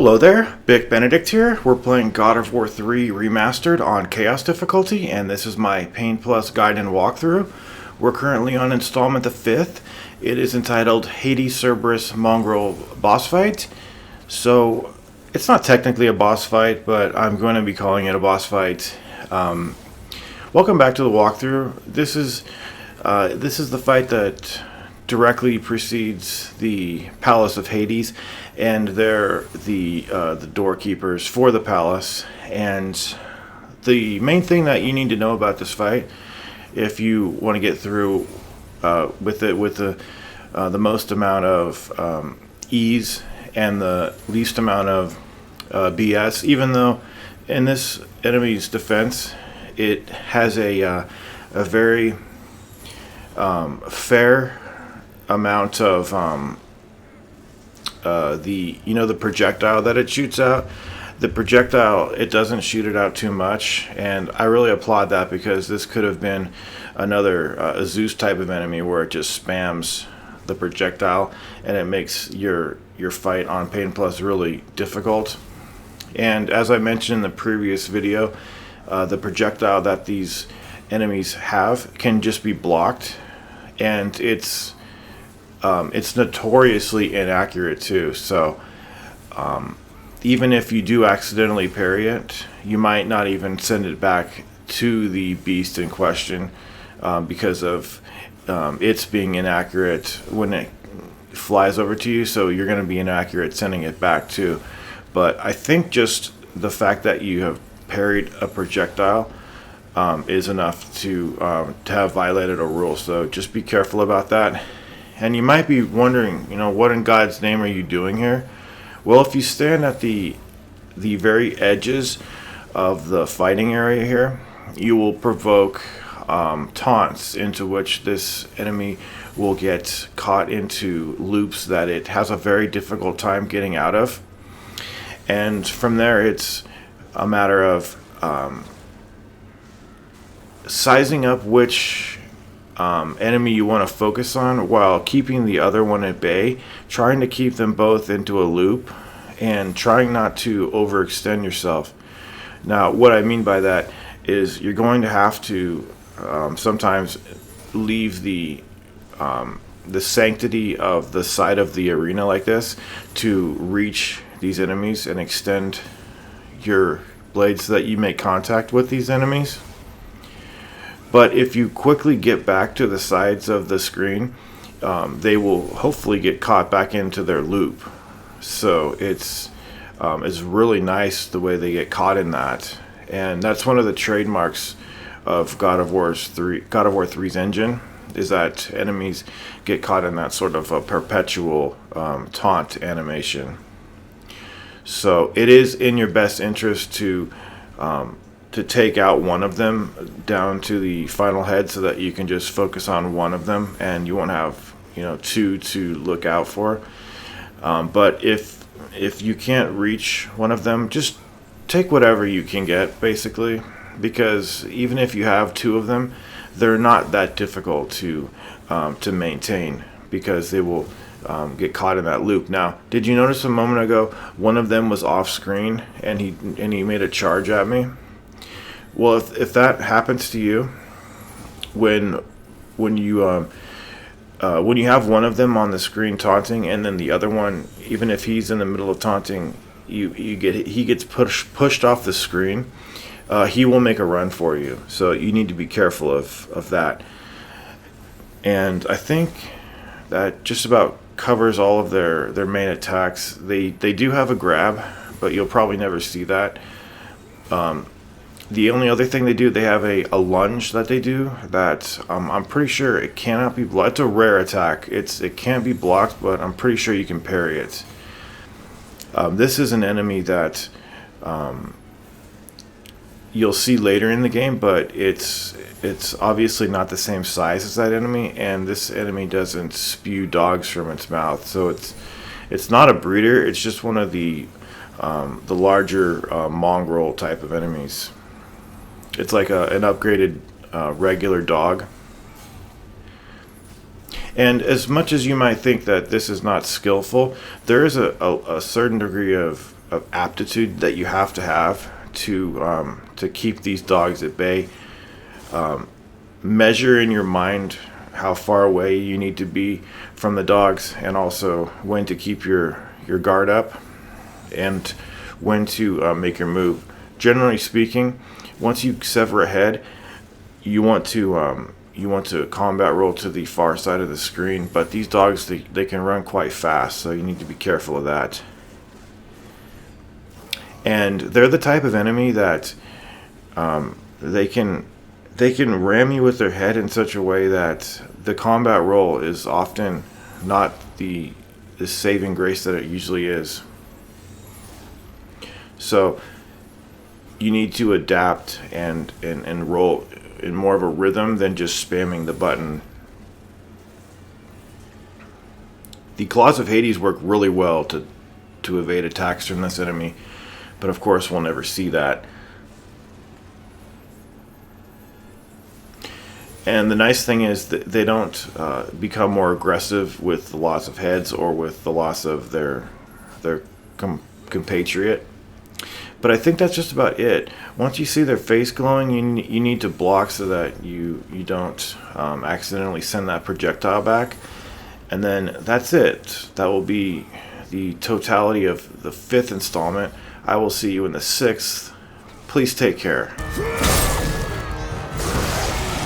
Hello there, Bic Benedict here. We're playing God of War 3 Remastered on Chaos difficulty, and this is my Pain Plus guide and walkthrough. We're currently on Installment the 5th. It is entitled Hades Cerberus Mongrel Boss Fight. So, it's not technically a boss fight, but I'm going to be calling it a boss fight. Welcome back to the walkthrough. This is the fight that directly precedes the Palace of Hades, and they're the doorkeepers for the palace. And the main thing that you need to know about this fight, if you want to get through with the most amount of ease and the least amount of BS, even though in this enemy's defense it has a very fair amount of the projectile that it shoots out. The projectile, it doesn't shoot it out too much, and I really applaud that, because this could have been another Zeus type of enemy where it just spams the projectile and it makes your fight on Pain Plus really difficult. And as I mentioned in the previous video, the projectile that these enemies have can just be blocked, and it's notoriously inaccurate too. So even if you do accidentally parry it, you might not even send it back to the beast in question because of it's being inaccurate when it flies over to you. So you're going to be inaccurate sending it back too. But I think just the fact that you have parried a projectile is enough to have violated a rule. So just be careful about that. And you might be wondering, what in God's name are you doing here? Well, if you stand at the very edges of the fighting area here, you will provoke taunts into which this enemy will get caught into loops that it has a very difficult time getting out of. And from there, it's a matter of sizing up which enemy you want to focus on while keeping the other one at bay, trying to keep them both into a loop and trying not to overextend yourself. Now, what I mean by that is you're going to have to sometimes leave the sanctity of the side of the arena like this to reach these enemies and extend your blades so that you make contact with these enemies. But if you quickly get back to the sides of the screen, they will hopefully get caught back into their loop. So it's really nice the way they get caught in that, and that's one of the trademarks of God of War 3's engine, is that enemies get caught in that sort of a perpetual taunt animation. So it is in your best interest to take out one of them down to the final head, so that you can just focus on one of them and you won't have two to look out for. But if you can't reach one of them, just take whatever you can get, basically, because even if you have two of them, they're not that difficult to maintain, because they will get caught in that loop. Now, did you notice a moment ago one of them was off screen and he made a charge at me? Well, if that happens to you, when you have one of them on the screen taunting, and then the other one, even if he's in the middle of taunting, he gets pushed off the screen, he will make a run for you. So you need to be careful of that. And I think that just about covers all of their main attacks. They do have a grab, but you'll probably never see that. The only other thing they do, they have a lunge that they do that I'm pretty sure it cannot be blocked. It's a rare attack. It can't be blocked, but I'm pretty sure you can parry it. This is an enemy that you'll see later in the game, but it's obviously not the same size as that enemy, and this enemy doesn't spew dogs from its mouth. So it's not a breeder. It's just one of the larger mongrel type of enemies. It's like an upgraded regular dog. And as much as you might think that this is not skillful, there is a certain degree of of aptitude that you have to keep these dogs at bay. Measure in your mind how far away you need to be from the dogs, and also when to keep your guard up and when to make your move. Generally speaking, once you sever a head, you want to combat roll to the far side of the screen, but these dogs, they can run quite fast, so you need to be careful of that. And they're the type of enemy that they can ram you with their head in such a way that the combat roll is often not the saving grace that it usually is. So you need to adapt and roll in more of a rhythm than just spamming the button. The Claws of Hades work really well to evade attacks from this enemy, but of course we'll never see that. And the nice thing is that they don't become more aggressive with the loss of heads or with the loss of their compatriot. But I think that's just about it. Once you see their face glowing, you need to block so that you don't accidentally send that projectile back. And then that's it. That will be the totality of the 5th installment. I will see you in the 6th. Please take care.